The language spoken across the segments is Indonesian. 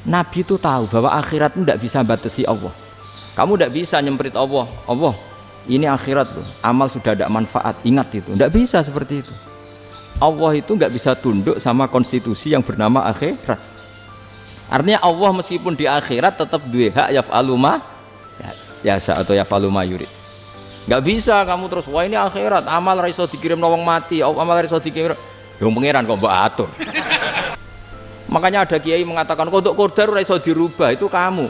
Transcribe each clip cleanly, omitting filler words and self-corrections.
Nabi itu tahu bahwa akhirat itu tidak bisa batasi Allah. Kamu tidak bisa nyemprit Allah. Allah, ini akhirat loh. Amal sudah ada manfaat. Ingat itu. Tidak bisa seperti itu. Allah itu nggak bisa tunduk sama konstitusi yang bernama akhirat. Artinya Allah meskipun di akhirat tetap duwe hak yaf'alu ma yasa atau yaf'alu ma yurid. Nggak bisa kamu terus wah ini akhirat amal ra iso dikirim wong mati, amal ra iso dikirim. Yang pangeran kok mbok atur. Makanya ada kiai mengatakan kodok qadar ora iso dirubah, itu kamu.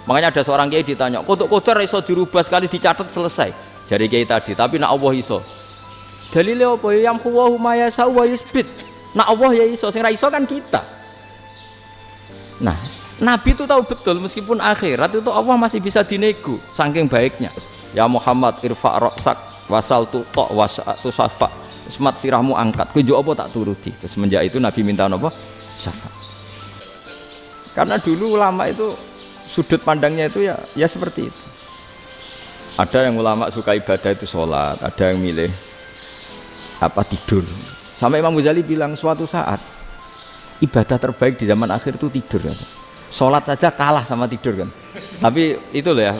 Makanya ada seorang kiai ditanya, kodok qadar ora iso dirubah sekali dicatat selesai. Jari kiai tadi, tapi nak Allah iso. Dalile apa? Yang huwa ma yasa wa yusbit. Nak Allah ya iso, sing ra iso kan kita. Nah, Nabi itu tahu betul meskipun akhirat itu Allah masih bisa dinego saking baiknya. Ya Muhammad irfa' ra'sak wasal tu ta' wasatu safa. Semat sirahmu angkat. Kowe yo apa tak turuti. Terus semenjak itu Nabi minta apa? Syafaat. Karena dulu ulama itu sudut pandangnya itu ya seperti itu. Ada yang ulama suka ibadah itu sholat, ada yang milih tidur. Sampai Imam Ghazali bilang suatu saat ibadah terbaik di zaman akhir itu tidur kan. Sholat saja kalah sama tidur kan. Tapi itu loh ya,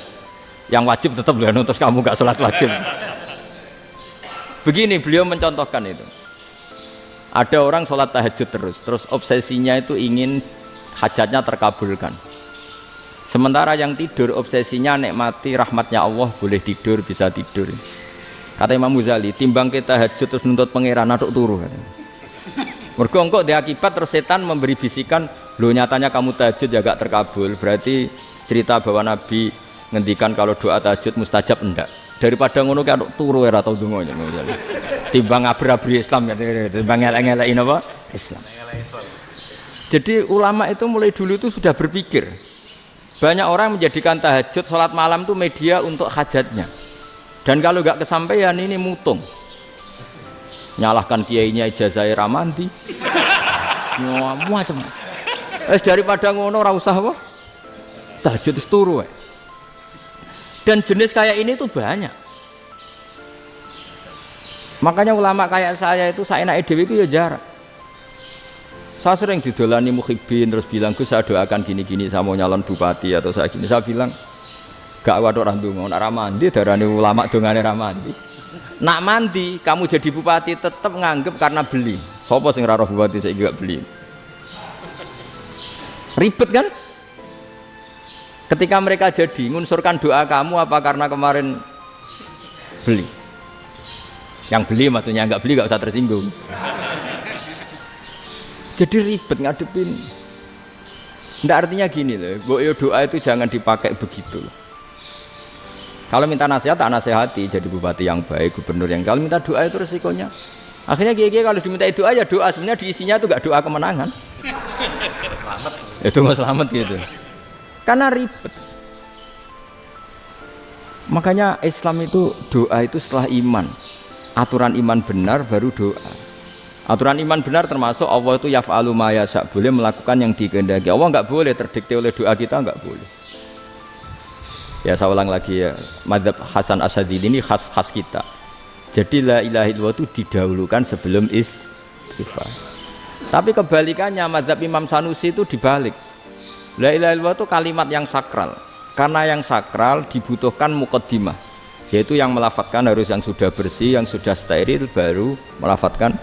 yang wajib tetap loh, terus kamu gak sholat wajib. Begini beliau mencontohkan itu. Ada orang sholat tahajud terus obsesinya itu ingin hajatnya terkabulkan. Sementara yang tidur obsesinya nikmati rahmatnya Allah, boleh tidur, bisa tidur. Kata Imam Ghazali, timbang kita tahajud terus nuntut pangeran aduk turu katanya. Mergo engko dia akibat terus setan memberi bisikan, lo nyatanya kamu tahajud ya gak terkabul, berarti cerita bahwa Nabi ngendikan kalau doa tahajud mustajab enggak. Daripada ngono ki aduk turu ora tau donga ya. Timbang abri-abri Islam ya, timbang elek-elekin apa? Islam. Jadi ulama itu mulai dulu itu sudah berpikir. Banyak orang menjadikan tahajud, sholat malam itu media untuk hajatnya. Dan kalau nggak kesampaian ini mutung. Nyalahkan kiainya ijazah ramandi. Macam. Daripada ngono ora usah apa? Tahajud wis turu. Dan jenis kayak ini tuh banyak. Makanya ulama kayak saya itu saenake dhewe itu ya jarak. Saya sering didolani muhibbin terus bilang Gus saya doakan gini-gini saya mau nyalon bupati atau saya gini. Saya bilang gak waduh orang dongo, nak ramandi darani ulama dongane ramandi. Nak mandi kamu jadi bupati tetap nganggep karena beli. Sopo sing ra roh bupati saya gak beli. Ribet kan? Ketika mereka jadi ngunsurkan doa kamu apa karena kemarin beli? Yang beli maksudnya nggak beli nggak usah tersinggung. Jadi ribet ngadepin. Nggak artinya gini loh, doa itu jangan dipakai begitu loh. Kalau minta nasihat tak nasihati jadi bupati yang baik, gubernur yang kalau minta doa itu resikonya. Akhirnya kiai kalau diminta doa ya doa sebenarnya diisinya itu nggak doa kemenangan. Selamat. Itu nggak selamat gitu. Karena ribet. Makanya Islam itu doa itu setelah iman. Aturan iman benar baru doa. Aturan iman benar termasuk Allah itu yaf'alu ma yasha, boleh melakukan yang dikehendaki. Allah enggak boleh terdikte oleh doa kita, enggak boleh. Ya saya ulang lagi ya, mazhab Hasan Asyadzili ini khas kita. Jadi la ilaha illallah itu didahulukan sebelum istighfar. Tapi kebalikannya mazhab Imam Sanusi itu dibalik. La ilaha illallah itu kalimat yang sakral. Karena yang sakral dibutuhkan muqaddimah, yaitu yang melafadzkan harus yang sudah bersih, yang sudah steril baru melafadzkan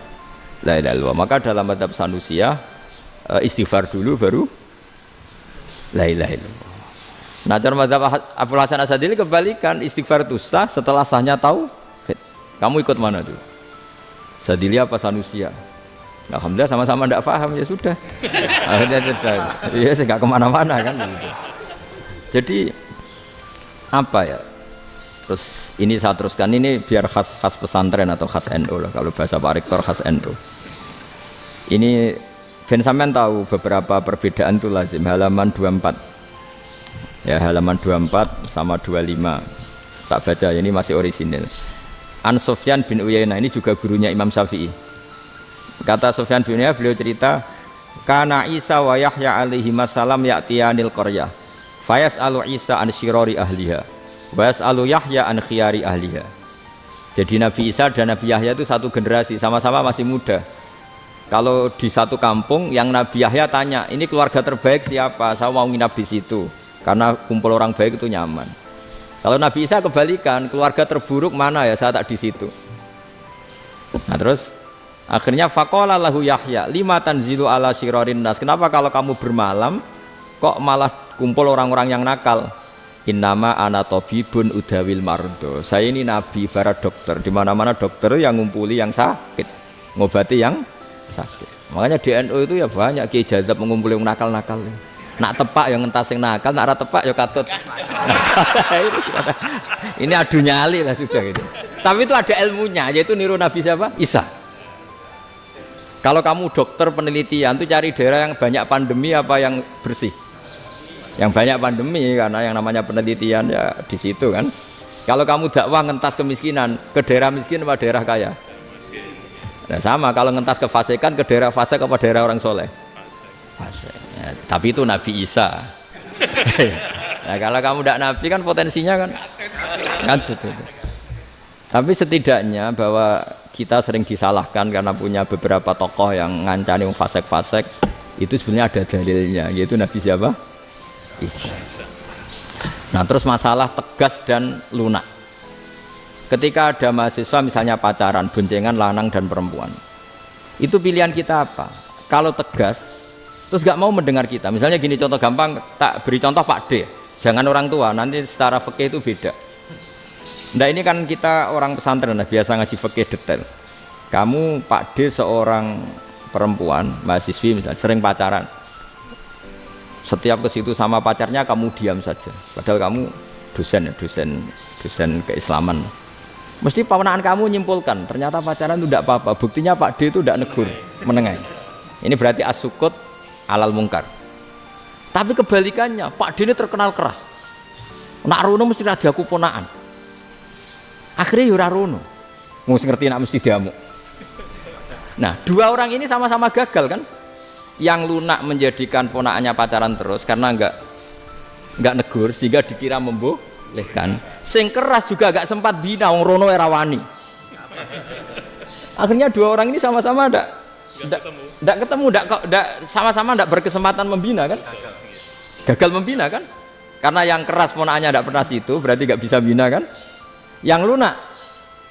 la ilaha illallah. Maka dalam mazhab Sanusiyah istighfar dulu baru la ilaha illallah. Nah cara mazhab Abdul Hasan Asyadzili kebalikan, istighfar itu sah setelah sahnya tauhid. Kamu ikut mana tuh? Asyadzili apa Sanusiyah? Alhamdulillah sama-sama tidak paham ya sudah. Akhirnya tidak, ya saya nggak kemana-mana kan gitu. Jadi apa ya? Terus ini saya teruskan ini biar khas pesantren atau khas NU lah, kalau bahasa Pak Rektor khas NU. Ini Ben sampean tahu beberapa perbedaan itu lazim, halaman 24. Ya halaman 24 sama 25. Tak baca ini masih orisinil. An Sufyan bin Uyainah ini juga gurunya Imam Syafi'i. Kata Sufyan bin Uyainah beliau cerita, kana Isa wa Yahya alaihi masalam ya'tiyanil qaryah. Fayas'alu Isa an syirari ahliha. Was'alu Yahya an khiyari ahliha. Jadi Nabi Isa dan Nabi Yahya itu satu generasi, sama-sama masih muda. Kalau di satu kampung yang Nabi Yahya tanya, ini keluarga terbaik siapa? Saya mau nginap di situ karena kumpul orang baik itu nyaman. Kalau Nabi Isa kebalikan, keluarga terburuk mana ya? Saya tak di situ. Nah terus akhirnya faqala lahu Yahya, lima tanzilu ala syirarin nas. Kenapa kalau kamu bermalam kok malah kumpul orang-orang yang nakal? Innama ana tabibun udawil mardo. Saya ini nabi ibarat dokter. Di mana-mana dokter yang ngumpuli yang sakit, ngobati yang sakit. Makanya di NU itu ya banyak Kiai Jazab mengumpuli yang nakal-nakal. Nak tepak yang ngentas yang nakal, nak ora tepak ya katut. Ini adu nyali lah sudah gitu. Tapi itu ada ilmunya, yaitu niru Nabi siapa? Isa. Kalau kamu dokter penelitian tuh cari daerah yang banyak pandemi apa yang bersih? Yang banyak pandemi, karena yang namanya penelitian ya di situ kan. Kalau kamu dakwah ngentas kemiskinan, ke daerah miskin apa daerah kaya? Nah sama, kalau ngentas kefasikan, ke daerah fasik apa daerah orang soleh? Fasik. Ya, tapi itu Nabi Isa. Nah kalau kamu tidak Nabi kan potensinya kan itu. Tapi setidaknya bahwa kita sering disalahkan karena punya beberapa tokoh yang ngancani fasik-fasik, itu sebenarnya ada dalilnya, yaitu Nabi siapa? Isa. Nah terus masalah tegas dan lunak. Ketika ada mahasiswa misalnya pacaran, boncengan lanang dan perempuan, itu pilihan kita apa? Kalau tegas, terus gak mau mendengar kita. Misalnya gini contoh gampang, tak beri contoh Pak D. Jangan orang tua, nanti secara fikih itu beda. Nah ini kan kita orang pesantren, biasa ngaji fikih detail. Kamu Pak D seorang perempuan, mahasiswi misalnya, sering pacaran. Setiap ke situ sama pacarnya kamu diam saja. Padahal kamu dosen keislaman. Mesti pamanaan kamu nyimpulkan, ternyata pacaran itu tidak apa-apa. Buktinya Pak D itu tidak negur, menengai. Ini berarti as-sukut alal mungkar. Tapi kebalikannya, Pak D ini terkenal keras. Nak rono mesti radaku ponaan. Akhirnya yura rono. Mesti ngerti nak mesti diamuk. Nah, dua orang ini sama-sama gagal kan? Yang lunak menjadikan ponakannya pacaran terus karena enggak negur sehingga dikira membolehkan. Sing keras juga enggak sempat bina wong rono era wani. Akhirnya dua orang ini sama-sama enggak ketemu, sama-sama enggak berkesempatan membina kan? Gagal membina kan? Karena yang keras ponakannya enggak pernah situ, berarti enggak bisa bina kan? Yang lunak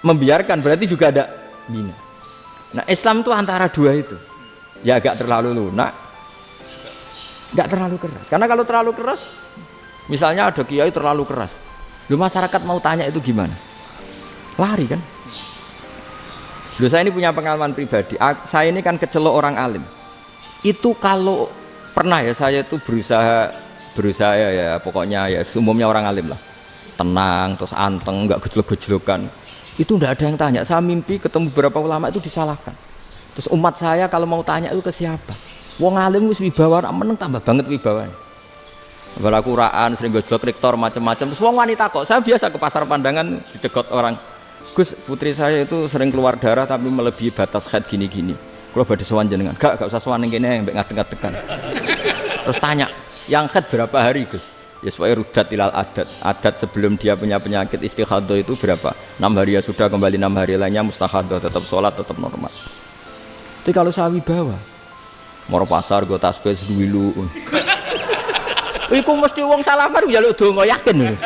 membiarkan berarti juga ada bina. Nah, Islam itu antara dua itu. Ya agak terlalu lunak, nggak terlalu keras. Karena kalau terlalu keras, misalnya ada kiai terlalu keras, lu masyarakat mau tanya itu gimana? Lari kan? Lu saya ini punya pengalaman pribadi. Saya ini kan kecelok orang alim. Itu kalau pernah ya saya itu berusaha ya pokoknya ya umumnya orang alim lah, tenang terus anteng, nggak gejlok-gejlokan. Itu nggak ada yang tanya. Saya mimpi ketemu beberapa ulama itu disalahkan. Terus umat saya kalau mau tanya itu ke siapa? Wong alim wis wibawa, meneng tambah banget wibawan. Bala Qur'an sering gojlok rektor macam-macam. Terus wong wanita kok, saya biasa ke pasar pandangan dicegot orang. Gus, putri saya itu sering keluar darah tapi melebihi batas haid gini-gini. Kalau badhe sowan jenengan, gak usah sowan ning kene mbek ngadeg-ngadegan. Terus tanya, yang haid berapa hari, Gus? Ya supaya rudat ilal adat sebelum dia punya penyakit istihadah itu berapa? 6 hari ya sudah, kembali 6 hari lainnya mustahadah, tetap sholat, tetap normal. Tapi kalau sawi bawa, moro pasar gue tasbih dulu. Iku mesti wong salaman njaluk donga yakin.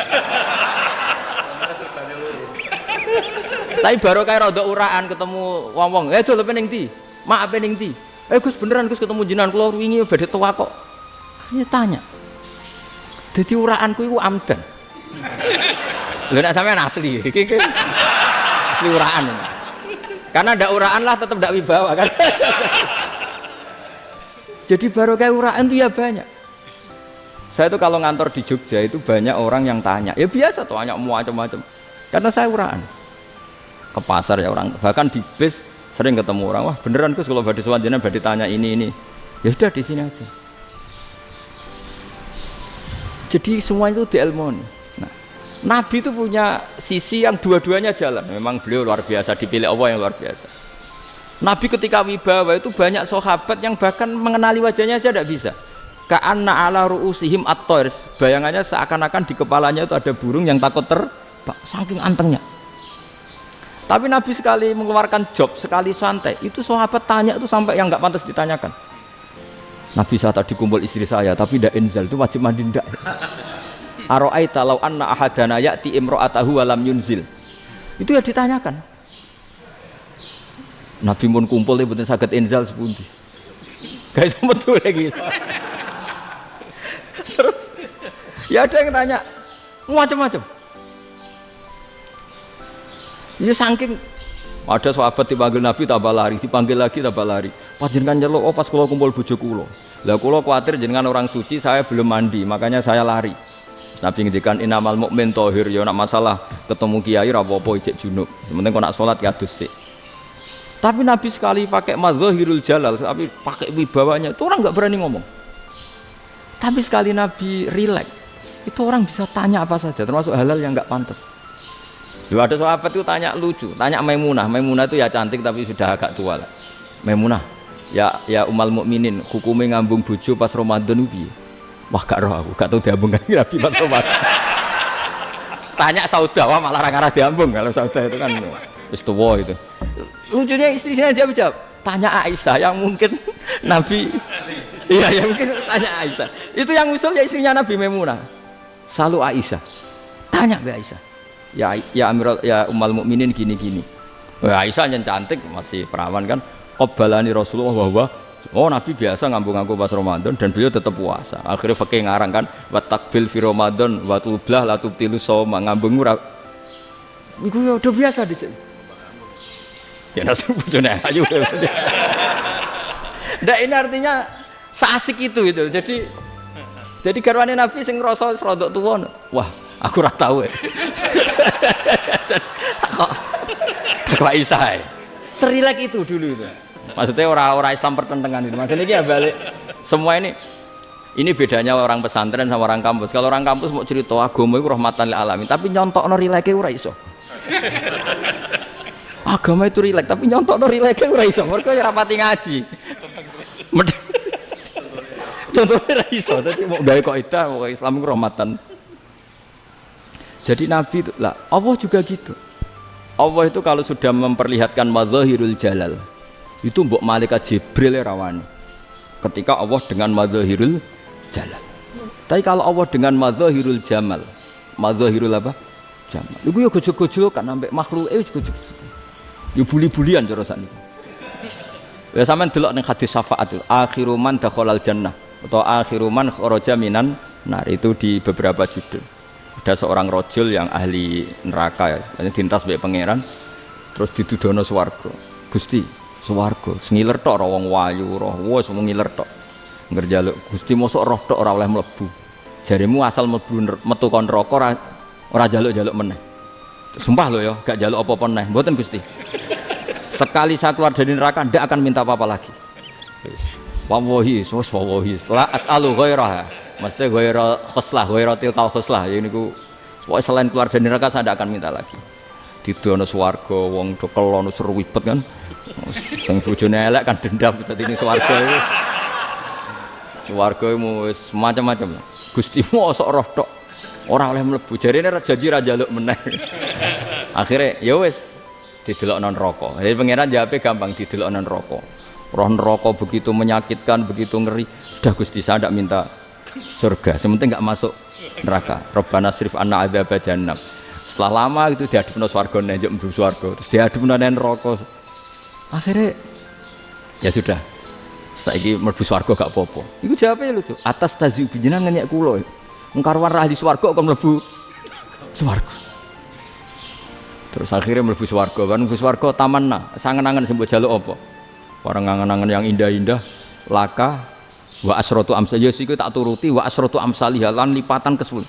Tapi baru kayak rada uraan ketemu wong-wong, dol pening ndi? Mak pening ndi? Gus beneran Gus ketemu jenengan kula wingi badhe tuwa kok. Hanya tanya. Dadi uraanku iku amdan. Lho nek sampean asli, iki asli uraan. Karena ndak uraan lah tetap ndak wibawa kan. Jadi baru kayak uraan itu ya banyak. Saya itu kalau ngantor di Jogja itu banyak orang yang tanya. Ya biasa tuh tanya macam-macam. Karena saya uraan. Ke pasar ya orang, bahkan di bis sering ketemu orang. Wah beneran Gus kalau badhe sowan jenengan badhe tanya ini. Ya sudah di sini aja. Jadi semua itu diilmoni. Nabi itu punya sisi yang dua-duanya jalan. Memang beliau luar biasa, dipilih Allah yang luar biasa. Nabi ketika wibawa itu banyak sahabat yang bahkan mengenali wajahnya aja tidak bisa. Ka'anna ala ru'usihim at-thair. Bayangannya seakan-akan di kepalanya itu ada burung yang takut terbang, saking antengnya. Tapi Nabi sekali mengeluarkan job, sekali santai, itu sahabat tanya itu sampai yang nggak pantas ditanyakan. Nabi saya tadi kumpul istri saya, tapi ndak inzal itu wajib mandi ndak? Aro'aita law anna ahadana ya'ti imra'atahu wa lam yunzil. Itu ya ditanyakan. Nabi pun kumpul ya betul saged inzal sepundi. Guys betul lagi. Terus ya ada yang tanya macam-macam. Ya saking ada sahabat dipanggil Nabi tambah lari, dipanggil lagi tambah lari. Panjenengan nyeluk, oh pas kula kumpul bojo kula. Lah kula kuwatir jenengan orang suci, saya belum mandi, makanya saya lari. Nabi ngendikan innamal mukmin thahir, ya nak masalah ketemu kiai ra apa-apa ijek junub. Sementing kok nak salat ya adus sik. Tapi Nabi sekali pakai madzahirul jalal, tapi pakai wibawanya, itu orang enggak berani ngomong. Tapi sekali Nabi rileks, itu orang bisa tanya apa saja, termasuk halal yang enggak pantas. Lalu ada sahabat itu tanya lucu, tanya Maimunah. Maimunah itu ya cantik tapi sudah agak tua lah. Maimunah, ya umal mukminin, hukumnya ngambung bojo pas Ramadan piye? Wah gak roh aku, gak tahu diambung kan Nabi pas Ramadan. Tanya Saudah, wah malah orang-orang diambung. Kalau Saudah itu kan wis tuwa itu. Lucunya istrinya dia jawab, tanya Aisyah yang mungkin Nabi. Iya, yang mungkin tanya Aisyah. Itu yang usul ya istrinya Nabi Maimunah. Selalu Aisyah. Tanya Mbak Aisyah. Ya Amirul ya umal mukminin gini-gini. Aisyah yang cantik masih perawan kan. Qabbalani Rasulullah bahwa oh Nabi biasa ngambung-ngambung pas Ramadan dan beliau tetap puasa. Akhirnya fakih ngarang kan wa takbil fi Ramadan wa tublah la tubtilu shauma ngambung ora. Iku ya udah biasa di sini. Ya nasi bojone ayu. Ndak ini artinya seasik itu. Jadi garwane Nabi sing ngrasa rodok tuwa. Wah, aku ora tahu. Kok Aisyah. Serilek itu dulu itu. Maksudnya orang Islam pertentangan itu. Makanya ini ya balik semua ini bedanya orang pesantren sama orang kampus. Kalau orang kampus mau cerita agama itu rahmatan lil alamin, tapi nyontokno rileke ora iso. Agama itu rilek, tapi nyontokno rileke ora iso. Mergo ya rapati ngaji. Contohnya ora iso, dadi mau gawe kaidah kok Islam itu rahmatan. Jadi Nabi itu lah, Allah juga gitu. Allah itu kalau sudah memperlihatkan madzahirul jalal, itu mbok malaikat Jibril rawani. Ketika Allah dengan madzahirul jalal. Tapi kalau Allah dengan madzahirul jamal, madzahirul apa? Jamal. Iku ya gojo-gojo kan ambek makhluke gojo-gojo. Ya buli-bulian cara sakniki. Ya sampean delok ning hadis syafaat itu, akhiru man dakhalal jannah atau akhiru man kharaja minan nar, itu di beberapa judul. Ada seorang rojul yang ahli neraka ya, dintas mbek pangeran terus didudono swarga. Gusti, swarga sengiler tok ora wong wayu roh wis wong ngiler tok. Ngerjaluk Gusti mosok roh tok ora oleh mlebu. Jarimu asal mlebu metu kon neraka ora jaluk-jaluk meneh. Sumpah lho ya, gak jaluk apa-apa meneh. Mboten Gusti. Sekali saya keluar dari neraka ndak akan minta apa-apa lagi. Wis. Wallahi, wallahi. La as'alu ghairaha. Maksudnya ghaira khoslah, ghaira tilkal khoslah. Ya niku pokoke selain keluar dari neraka saya ndak akan minta lagi. Didono swarga wong do kelon seru wibet kan. Sing bojone elek kan dendam dadi ning swarga iku. Swarga iku wis macam-macam. Gusti mosok roh tok ora oleh mlebu. Jarine janji ra njaluk meneh. Akhire ya wis didelokno neraka. Jadi pangeran jawabe gampang, didelokno neraka. Roh neraka begitu menyakitkan, begitu ngeri. Sudah Gusti saya ndak minta surga, sementing enggak masuk neraka. Rabbana srif anna adzab jahannam. Setelah lama itu diadepno swarga njuk mlebu swarga, terus diadepno nang neraka. Akhirnya ya sudah. Saiki mlebu swarga gak apa-apa. Iku jawabe lucu. Atas tazi jenengan ngenyek kula. Wong karuan ahli swarga kok mlebu swarga. Terus akhirnya mlebu swarga, kan mlebu swarga tamanna, sangen-angen sing mbok jaluk apa? Orang angen-angen yang indah-indah, laka wa asratu amsal ya siku tak turuti wa asratu amsalih lan lipatan ke-10.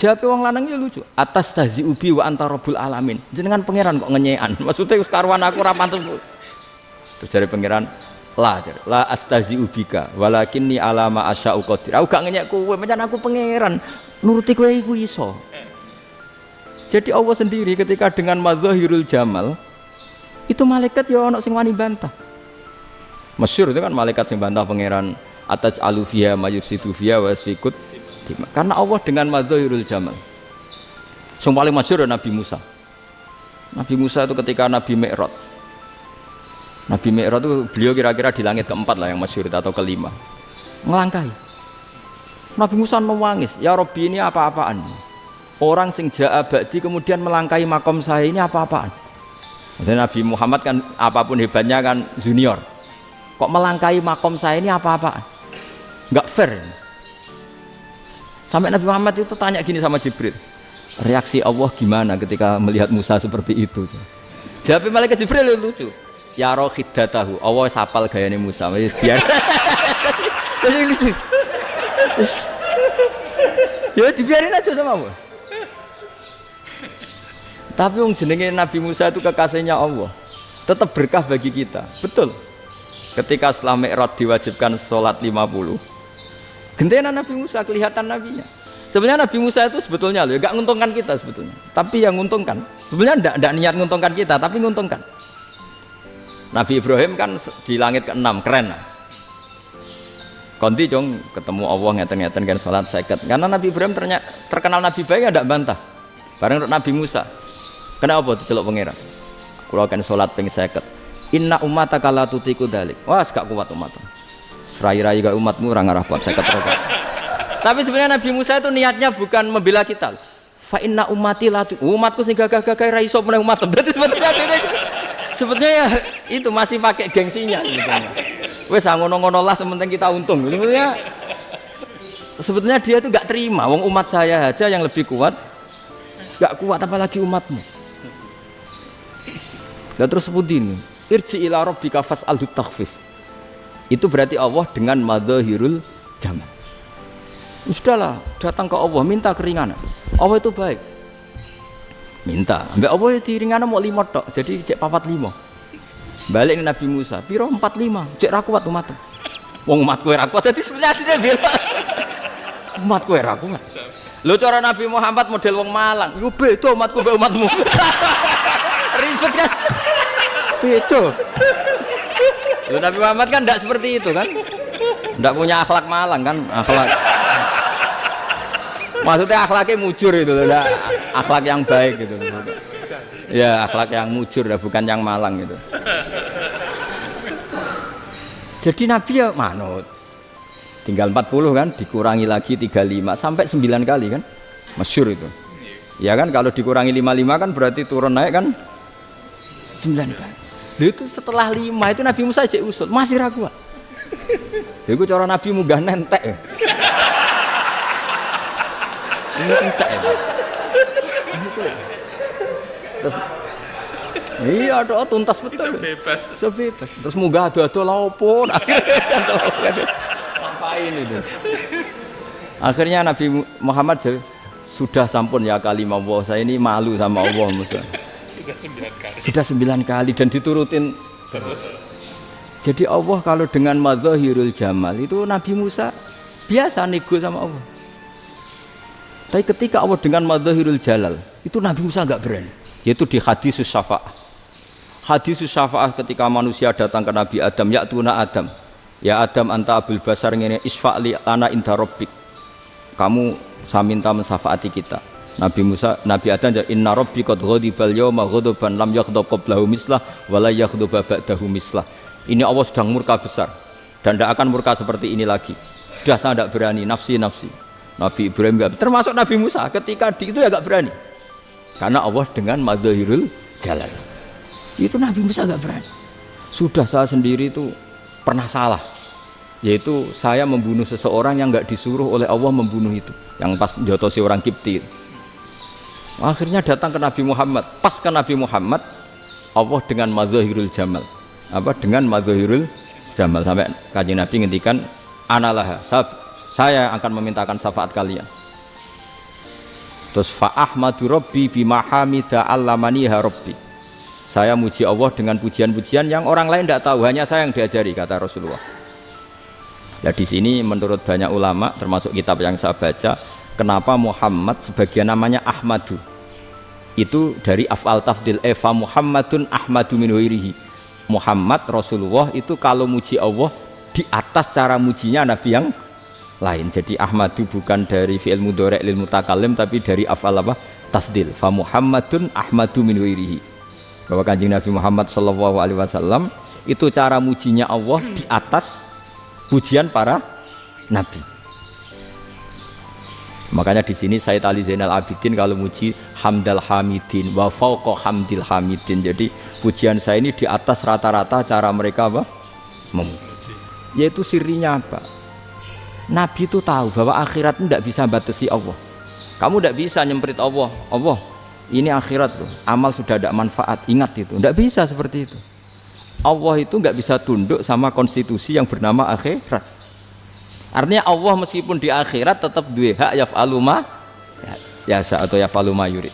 Jawabe wong lanang ya lucu. Atas tahzi ubi wa anta rabbul alamin. Jenengan pangeran kok ngenyekan. Maksudnya wis karuan aku ora pantes. Terus jare pangeran, la astahzi ubika walakinni alama asya'u qadir. Aku gak ngenyek kowe, pancen aku pangeran. Nuruti kowe iku iso. Jadi Allah sendiri ketika dengan madzahirul jamal itu malaikat ya ono sing wani bantah. Masyhur itu kan malaikat sing bantah pangeran atas alufia mayusidu fiha wasfikut. Karena Allah dengan madzahirul jamal. Yang paling masyhur Nabi Musa. Nabi Musa itu ketika Nabi Mi'raj. Nabi Mi'raj itu beliau kira-kira di langit keempat lah yang masyhur atau kelima. Ngelangkai. Nabi Musa nangis, ya Rabbi ini apa-apaan? Orang sing ja'a ba'di kemudian melangkai makom saya ini apa-apaan? Dan Nabi Muhammad kan apapun hebatnya kan junior. Kok melangkai makom saya ini apa-apaan? Enggak fair. Sampai Nabi Muhammad itu tanya gini sama Jibril, reaksi Allah gimana ketika melihat Musa seperti itu? Jawab malaikat Jibril lucu, ya roh khiddatahu, Allah sapal gayane Musa, biar jadi lucu. Ya dibiarin aja sama Allah. Tapi yang jenenge Nabi Musa itu kekasihnya Allah, tetap berkah bagi kita, betul. Ketika setelah Mi'raj diwajibkan sholat 50, gentenan Nabi Musa kelihatan nabinya. Sebenarnya Nabi Musa itu sebetulnya loh, gak nguntungkan kita sebetulnya. Tapi yang nguntungkan, sebenarnya ndak niat nguntungkan kita, tapi nguntungkan. Nabi Ibrahim kan di langit ke-6, keren lah. Konti jong ketemu Allah ngeten-ngeten kan sholat 50. Karena Nabi Ibrahim terkenal Nabi baik, ndak bantah. Bareng Nabi Musa, kenapa diceluk pangeran? Kula kan sholat ping 50. Inna ummataka la tutiku dalik. Wah, gak kuat umatmu. Serai-rai gak umatmu orang arah kuat 50 rakaat. Tapi sebenarnya Nabi Musa itu niatnya bukan membela kita. Fa inna ummati la umatku sing gagah-gagah ra iso meneh umat. Berarti sebetulnya ya itu masih pakai gengsinya gitu. Wes ngono-ngono lah sementing kita untung. Sebetulnya dia itu gak terima wong umat saya aja yang lebih kuat. Gak kuat apalagi umatmu. Lah terus pudin irji ila rabbika fas'alhu takhfif. Itu berarti Allah dengan madzahirul jamal. Sudahlah, datang ke Allah minta keringanan. Allah itu baik. Minta, ambek Allah ya diringanan mau 5 tok, jadi cek 45. Balik ke Nabi Musa, piro 45, cek ra kuat umat. Wong umat kowe ra kuat, dadi sebenarnya dia bilang umat kowe ra kuat. Lho cara Nabi Muhammad model wong Malang, yo beda umatku mbek umatmu. Ribet kan? Beda. Lho Nabi Muhammad kan tidak seperti itu kan? Tidak punya akhlak Malang kan? Akhlak. Maksudnya akhlaknya mujur itu loh, akhlak yang baik gitu. Ya akhlak yang mujur, bukan yang Malang gitu. Jadi Nabi ya manut. Tinggal 40 kan, dikurangi lagi 35 sampai 9 kali kan? Masyhur itu. Ya kan kalau dikurangi 55 kan berarti turun naik kan 9 kali. Itu setelah 5 itu Nabi Musa aja usul, masih ragu. Itu cara Nabi munggah nentek. Ini entek ya. Terus iya doa tuntas betul. Sebebas. Terus munggah ado-ado lha opo? Ngapain itu? Akhirnya Nabi Muhammad sudah sampun ya kalimah Allah, saya ini malu sama Allah Musa. Sudah 9 kali dan diturutin terus. Jadi Allah kalau dengan madzahirul jamal itu Nabi Musa biasa nego sama Allah. Tapi ketika Allah dengan madzahirul jalal itu Nabi Musa enggak berani. Yaitu di hadisus syafa'ah. Hadisus syafa'ah ketika manusia datang ke Nabi Adam, ya tuna Adam. Ya Adam anta abul basar ngene isfa'li ana inda rabbik. Kamu saya minta mensafaati kita. Nabi Musa, Nabi Adam ya inna rabbi qad ghadibal yawma ghadaban lam yaghdab qablahu mislah wa la yaghdab ba'dahu mislah. Ini Allah sedang murka besar dan tidak akan murka seperti ini lagi. Sudah saya tidak berani, nafsi. Nabi Ibrahim enggak, termasuk Nabi Musa ketika itu ya enggak berani. Karena Allah dengan madzahirul jalal. Itu Nabi Musa enggak berani. Sudah saya sendiri itu pernah salah. Yaitu saya membunuh seseorang yang enggak disuruh oleh Allah membunuh itu. Yang pas jotosi orang Kipti. Akhirnya datang ke Nabi Muhammad. Pas ke Nabi Muhammad Allah dengan madzahirul jamal. Dengan madzahirul jamal sampai Kanjeng Nabi ngendikan analah saya akan memintakan syafaat kalian. Terus fa ahmadu rabbi bima hamida allamaniha rabbi. Saya muji Allah dengan pujian-pujian yang orang lain tidak tahu, hanya saya yang diajari, kata Rasulullah. Nah di sini menurut banyak ulama termasuk kitab yang saya baca, kenapa Muhammad sebagian namanya Ahmadu? Itu dari af'al tafdil fa Muhammadun ahmadu min ghairihi. Muhammad Rasulullah itu kalau muji Allah di atas cara mujinya Nabi yang lain. Jadi Ahmadu bukan dari fi'il mudhari' lil mutakallim tapi dari af'al apa? Tafdil. Fa Muhammadun ahmadu min ghairihi. bahwa Kanjeng Nabi Muhammad SAW itu cara mujinya Allah di atas pujian para nabi. Makanya di sini Sayyid Ali Zainal Abidin kalau muji hamdal hamidin wa fauqa hamdil hamidin. Jadi pujian saya ini di atas rata-rata cara mereka apa? Memuji. Yaitu sirinya apa? Nabi itu tahu bahwa akhirat itu tidak bisa batasi Allah. Kamu tidak bisa nyemprit Allah. Allah, ini akhirat tuh. Amal sudah ada manfaat. Ingat itu. Tidak bisa seperti itu. Allah itu nggak bisa tunduk sama konstitusi yang bernama akhirat. Artinya Allah meskipun di akhirat tetap duwe hak yaf'alu ma yasa atau yaf'alu ma yurid.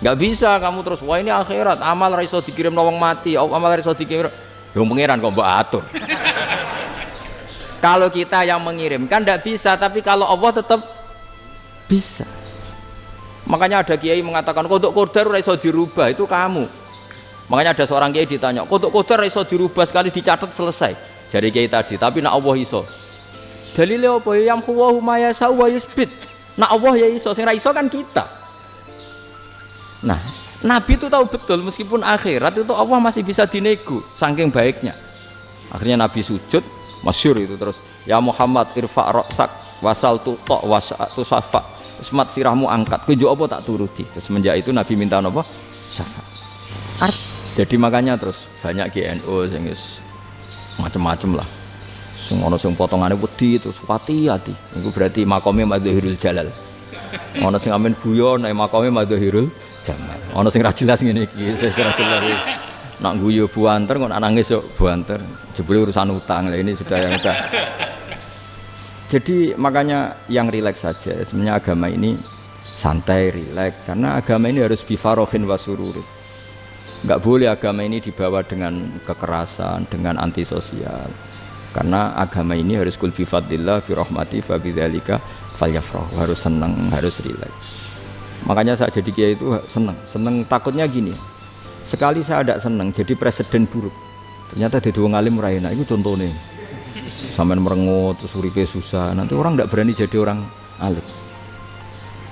Nggak bisa kamu terus wah ini akhirat amal ra iso dikirim wong mati, amal ra iso dikirim. Yo pangeran kok mbok atur. Kalau kita yang mengirimkan tidak bisa, tapi kalau Allah tetap bisa. Makanya ada kiai mengatakan kodok kodar ora iso dirubah, itu kamu. Makanya ada seorang kiai ditanya, kodok kodar ora iso dirubah sekali dicatat selesai. Jari kiai tadi, tapi nak Allah iso. Dalile apa ya huwa ma yasha wa yusbit. Nak Allah ya iso, sing ra iso kan kita. Nah, Nabi itu tahu betul meskipun akhirat itu Allah masih bisa dinego saking baiknya. Akhirnya Nabi sujud, masyhur itu terus, ya Muhammad irfa' ra'sak wasal tuta wasatu safa. Semat sirahmu angkat, kunjuk apa tak turuti. Terus semenjak itu Nabi minta apa? Syafaat. Jadi makanya terus banyak GNO sing macam-macam lah. Sing ana sing potongane wedi terus hati-hati. Iku berarti makome Madhahirul Jalal. Ana sing amen guyon nek makome Madhahirul Jamal. Ana sing ra jelas ngene iki, sing ra jelas. Nak guyu buanter kok nangis yo buanter. Jebule urusan utang. Lah ini sudah yang udah. Jadi makanya yang rileks saja. Sebenarnya agama ini santai, rileks karena agama ini harus bifarohin wasururi. Enggak boleh agama ini dibawa dengan kekerasan, dengan antisosial. Karena agama ini harus kul bi fadlillah bi rahmati fa bidzalika falyafrahu, harus senang, harus rileks. Makanya saya jadi kiai itu senang takutnya gini. Sekali saya tidak senang jadi presiden buruk. Ternyata di dua ngalim raina itu contohnya. Sampai merengut terus uripe susah. Nanti orang tidak berani jadi orang alim.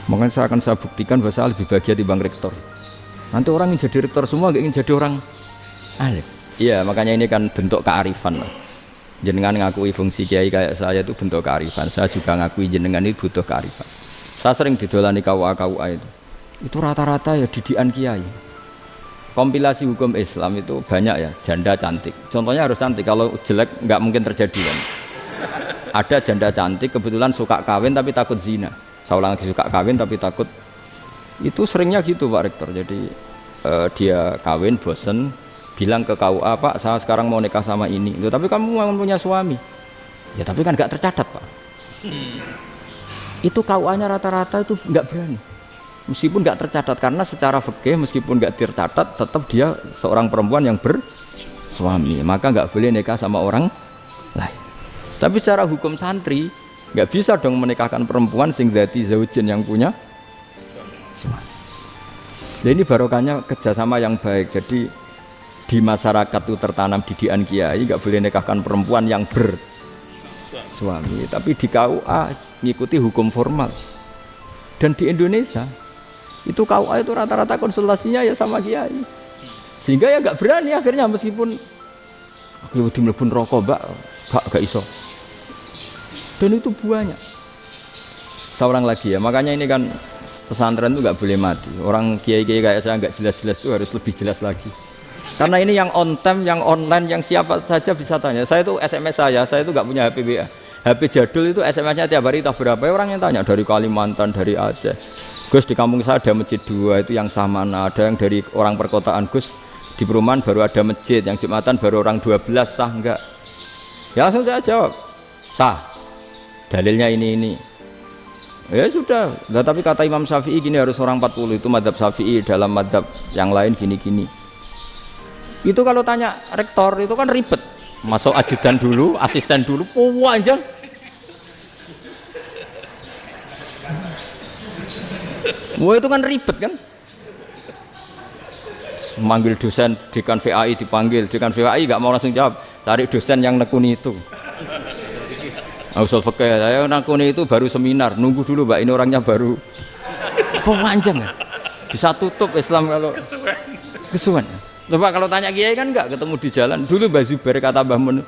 Makanya saya buktikan bahwa saya lebih bahagia dibanding rektor. Nanti orang ingin jadi rektor semua nggak ingin jadi orang alim. Iya, makanya ini kan bentuk kearifan lah. Jenengan ngakui fungsi kiai kayak saya itu bentuk kearifan. Saya juga ngakui jenengan ini butuh kearifan. Saya sering didolani KUA itu. Itu rata-rata ya didikan kiai. Kompilasi hukum Islam itu banyak ya, janda cantik. Contohnya harus cantik, kalau jelek nggak mungkin terjadi kan. Ada janda cantik kebetulan suka kawin tapi takut zina. Saya ulang lagi, suka kawin tapi takut. Itu seringnya gitu Pak Rektor. Jadi dia kawin bosen. Bilang ke KUA, Pak, saya sekarang mau nikah sama ini. Loh, tapi kamu mau punya suami. Ya tapi kan nggak tercatat, Pak. Itu KUA-nya rata-rata itu nggak berani. Meskipun nggak tercatat, karena secara fikih meskipun nggak tercatat, tetap dia seorang perempuan yang bersuami. Maka nggak boleh nikah sama orang lain. Tapi secara hukum santri, nggak bisa dong menikahkan perempuan sing dadi zaujin yang punya suami. Jadi ini barokahnya kerjasama yang baik. Jadi di masyarakat itu tertanam didikan kiai nggak boleh nikahkan perempuan yang bersuami, tapi di KUA ngikuti hukum formal. Dan di Indonesia itu KUA itu rata-rata konsultasinya ya sama kiai, sehingga ya nggak berani akhirnya meskipun aku dimlebun rokok gak iso. Dan itu buahnya. Seorang lagi ya, makanya ini kan pesantren itu nggak boleh mati. Orang kiai-kiai kayak saya nggak jelas-jelas itu harus lebih jelas lagi. Karena ini yang on time, yang online, yang siapa saja bisa tanya. Saya itu SMS saya itu nggak punya HP WA. HP jadul itu SMS-nya tiap hari tak berapa, orang yang tanya dari Kalimantan, dari Aceh. Gus, di kampung saya ada masjid 2 itu yang sama, ada yang dari orang perkotaan. Gus, di perumahan baru ada masjid, yang Jumatan baru orang 12, sah enggak? Ya langsung saya jawab, sah. Dalilnya ini. Ya sudah, nah, tapi kata Imam Syafi'i gini harus orang 40, itu madzhab Syafi'i, dalam madzhab yang lain gini-gini. Itu kalau tanya rektor itu kan ribet, masuk ajudan dulu, asisten dulu, panjang. Wah itu kan ribet kan. Manggil dosen dekan VAI dipanggil, dekan VAI nggak mau langsung jawab, cari dosen yang nekuni itu. Usul fikih saya nekuni itu baru seminar, nunggu dulu Mbak ini orangnya baru. Panjang kan. Bisa tutup Islam kalau kesuwen. Coba kalau tanya kiai kan enggak ketemu di jalan. Dulu Mbah Zubair kata Mbah Mun,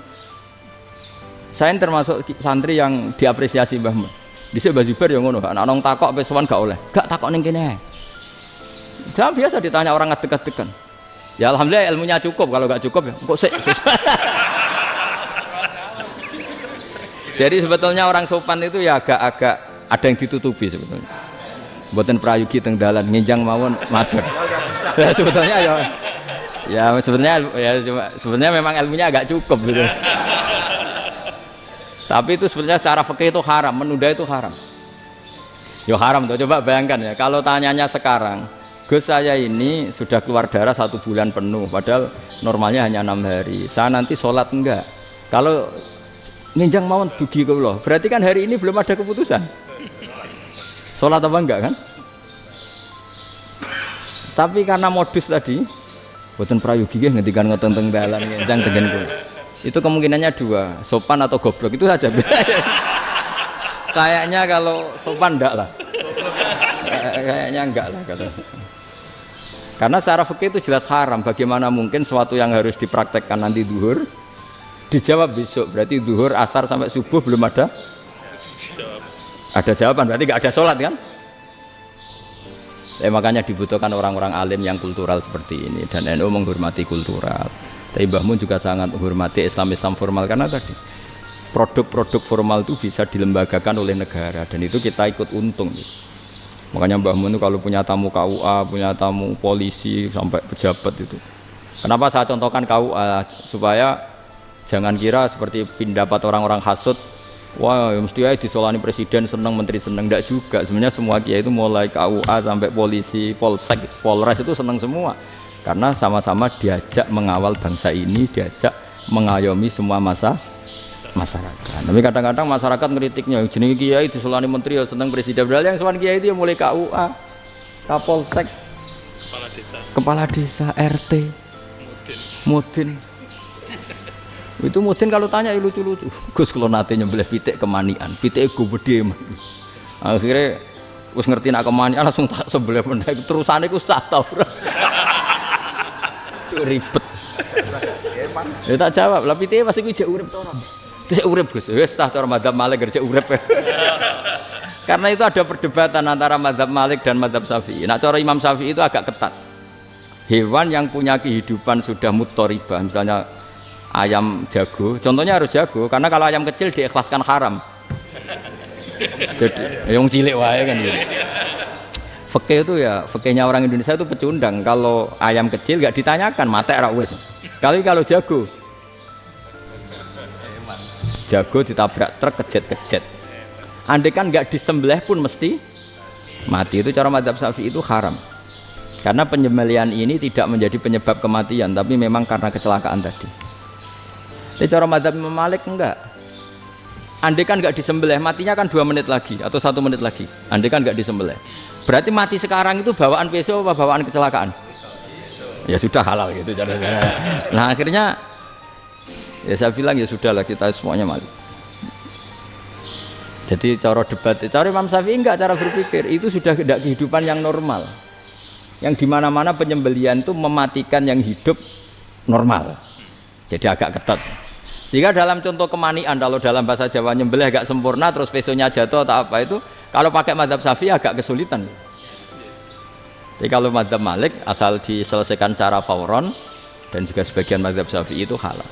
saya termasuk santri yang diapresiasi Mbah Mun. Dhisik Mbah Zubair ya ngono, anak nong takok pesowan gak oleh. Gak takok ning kene. Saya biasa ditanya orang ngadeg-adegan. Ya alhamdulillah ilmunya cukup, kalau gak cukup ya kok sik. Jadi sebetulnya orang sopan itu ya agak-agak ada yang ditutupi sebetulnya. Mboten prayogi teng dalan nginjang mawon matur. Ya sebetulnya ya sebenarnya memang ilmunya agak cukup gitu. Tapi itu sebenarnya secara fikih itu haram, menunda itu haram. Ya haram tuh, coba bayangkan ya, kalau tanyanya sekarang, Gus saya ini sudah keluar darah 1 bulan penuh, padahal normalnya hanya 6 hari. Saya nanti sholat enggak? Kalau nginjang mawon dugi kula, berarti kan hari ini belum ada keputusan. Sholat apa enggak kan? Tapi karena modus tadi, boten prayogi nggih ngendikan ngoten teng dalan nginjang tengen kula. Itu kemungkinannya 2, sopan atau goblok, itu saja. Kayaknya kalau sopan enggak lah. Kayaknya enggak lah kata. Karena secara fikih itu jelas haram. Bagaimana mungkin sesuatu yang harus dipraktekkan nanti duhur dijawab besok? Berarti duhur, asar sampai subuh belum ada jawaban, berarti enggak ada sholat kan? Makanya dibutuhkan orang-orang alim yang kultural seperti ini, dan NU menghormati kultural. Tapi Mbah Mun juga sangat menghormati Islam formal, karena tadi produk-produk formal itu bisa dilembagakan oleh negara, dan itu kita ikut untung. Makanya Mbah Mun itu kalau punya tamu KUA, punya tamu polisi sampai pejabat itu. Kenapa saya contohkan KUA? Supaya jangan kira seperti pendapat orang-orang hasud, wah mesti aja disolani presiden seneng, menteri seneng. Enggak juga. Sebenarnya semua kiai itu mulai KUA sampai polisi, polsek, polres itu seneng semua. Karena sama-sama diajak mengawal bangsa ini, diajak mengayomi semua masyarakat. Tapi kadang-kadang masyarakat ngeritiknya, jenenge kiai disolani menteri ya seneng presiden. Padahal yang sowan kiai itu ya mulai KUA, Kapolsek, kepala desa, RT, Mudin. Itu Mudin kalau tanya ya lucu-lucu. Gus kalau nate nyembelih pitik kemanian, pitike go gede. Akhirnya wis ngerti nak kemanian langsung tak sembelih meneh. Terusane ku sah ta ora. Ribet. Ya tak jawab, lah pitike pas iku jek urip to ora? Terus urip Gus. Wis sah cara madzhab Malik kerja urip. Karena itu ada perdebatan antara madzhab Malik dan madzhab Syafi'i. Nah, cara Imam Syafi'i itu agak ketat. Hewan yang punya kehidupan sudah mutharibah, misalnya ayam jago, contohnya harus jago, karena kalau ayam kecil diikhlaskan haram. Jadi yang cilik wae kan gitu. Fikih itu ya, fikihnya orang Indonesia itu pecundang. Kalau ayam kecil nggak ditanyakan, mate ra wis. Kalau jago ditabrak truk kejet. Andai kan nggak disembelih pun mesti mati. Itu cara madzhab Syafi'i itu haram. Karena penyembelihan ini tidak menjadi penyebab kematian, tapi memang karena kecelakaan tadi. Tapi cara madzhab Imam Malik enggak. Andai kan nggak disembelih, matinya kan 2 menit lagi atau 1 menit lagi. Andai kan nggak disembelih, berarti mati sekarang itu bawaan pisau apa bawaan kecelakaan? Ya sudah halal gitu cara-cara. Nah akhirnya ya saya bilang ya sudahlah kita semuanya mati. Jadi cara debat, cara Imam Syafi'i enggak, cara berpikir itu sudah tidak kehidupan yang normal, yang dimana-mana penyembelihan itu mematikan yang hidup normal. Jadi agak ketat. Sehingga dalam contoh kemanian, kalau dalam bahasa Jawa nyembelih agak sempurna terus pesonya jatuh atau apa itu, kalau pakai madzhab Syafi'i agak kesulitan. Jadi kalau madzhab Malik asal diselesaikan secara fauron, dan juga sebagian madzhab Syafi'i itu halal.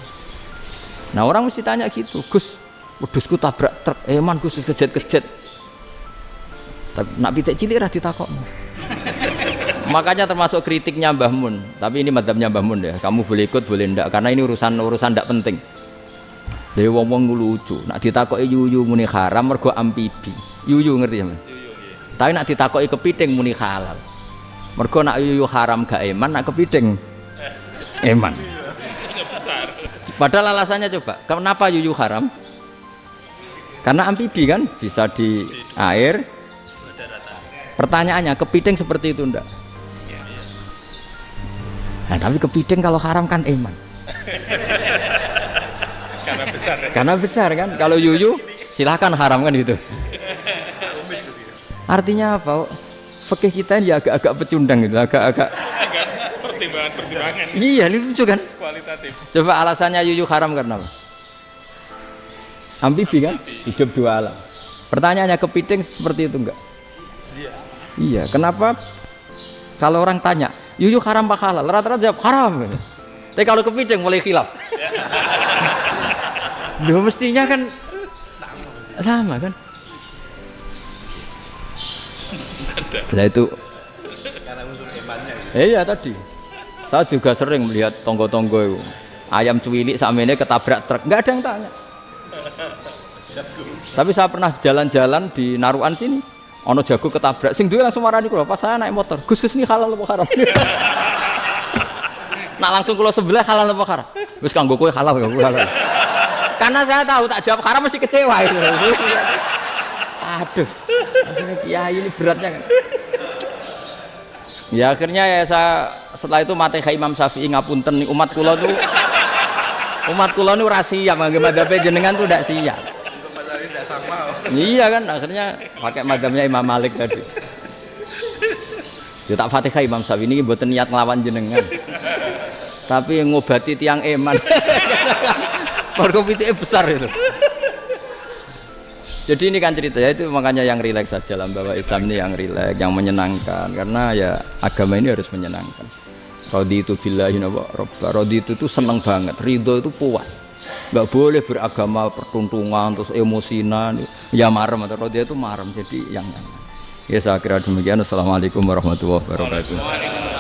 Nah orang mesti tanya gitu, Gus, wedhusku tabrak truk, man Gus kejet-kejet. Tapi nak pitik cilik ra ditakok. Makanya termasuk kritiknya Mbah Mun, tapi ini madzhabnya Mbah Mun ya. Kamu boleh ikut boleh ndak, karena ini urusan ndak penting. Dewe wong-wong lucu, nak ditakoki yuyu muni haram mergo amfibi. Yuyu ngerti ya, Mas? Tapi nak ditakoki kepiting muni halal. Mergo nak yuyu haram gak eman, nak kepiting eman. Padahal alasannya coba, kenapa yuyu haram? Karena amfibi kan, bisa di air. Pertanyaannya, kepiting seperti itu ndak? Nah, tapi kepiting kalau haram kan eman. Karena besar kan. Kalau yuyu silahkan haram kan gitu. Artinya apa? Fikih kita ini agak-agak pecundang gitu, agak-agak pertimbangan. Iya, ini lucu kan? Kualitatif. Coba alasannya yuyu haram karena apa? Amfibi kan? Hidup dua alam. Pertanyaannya kepiting seperti itu enggak? Iya, kenapa kalau orang tanya, yuyu haram apa halal? Rata-rata jawab haram. Tapi kalau kepiting mulai khilaf. Loh mestinya kan sama kan? Nah itu karena unsur imannya. iya tadi. Saya juga sering melihat tonggo-tonggo itu. Ayam cuwilik sakmene ketabrak truk, enggak ada yang tanya. Tapi saya pernah jalan-jalan di Naruan sini. Ono jago ketabrak, sing duwe langsung marani kula pas saya naik motor. Gus ini halal apa haram? Nak langsung kula sebelah halal apa haram? Wis kanggo kowe halal ya halal. Karena saya tahu tak jawab haram mesti kecewa itu. Aduh. Akhirnya kiai ini beratnya kan. Ya akhirnya ya saya setelah itu mate Imam Syafi'i ngapunten umat kula tuh ora siap mangke madzhab jenengan tuh ndak siap. Untuk mazhab ini tidak sama. Iya kan akhirnya pakai madzhabnya Imam Malik tadi. Ya tak Fatihah Imam Syafi'i ini mboten niat nglawan jenengan. Tapi ngobati tiang eman. Mergo pitike besar itu. Jadi ini kan cerita ya itu makanya yang rileks saja lah bahwa Islam ini yang rileks, yang menyenangkan karena ya agama ini harus menyenangkan. Raditu billahi robba. Raditu itu seneng banget, ridho itu puas. Enggak boleh beragama pertuntungan terus emosinan. Ya marem atau raditu itu marem. Jadi yang ya saya kira demikian. Assalamualaikum warahmatullahi wabarakatuh.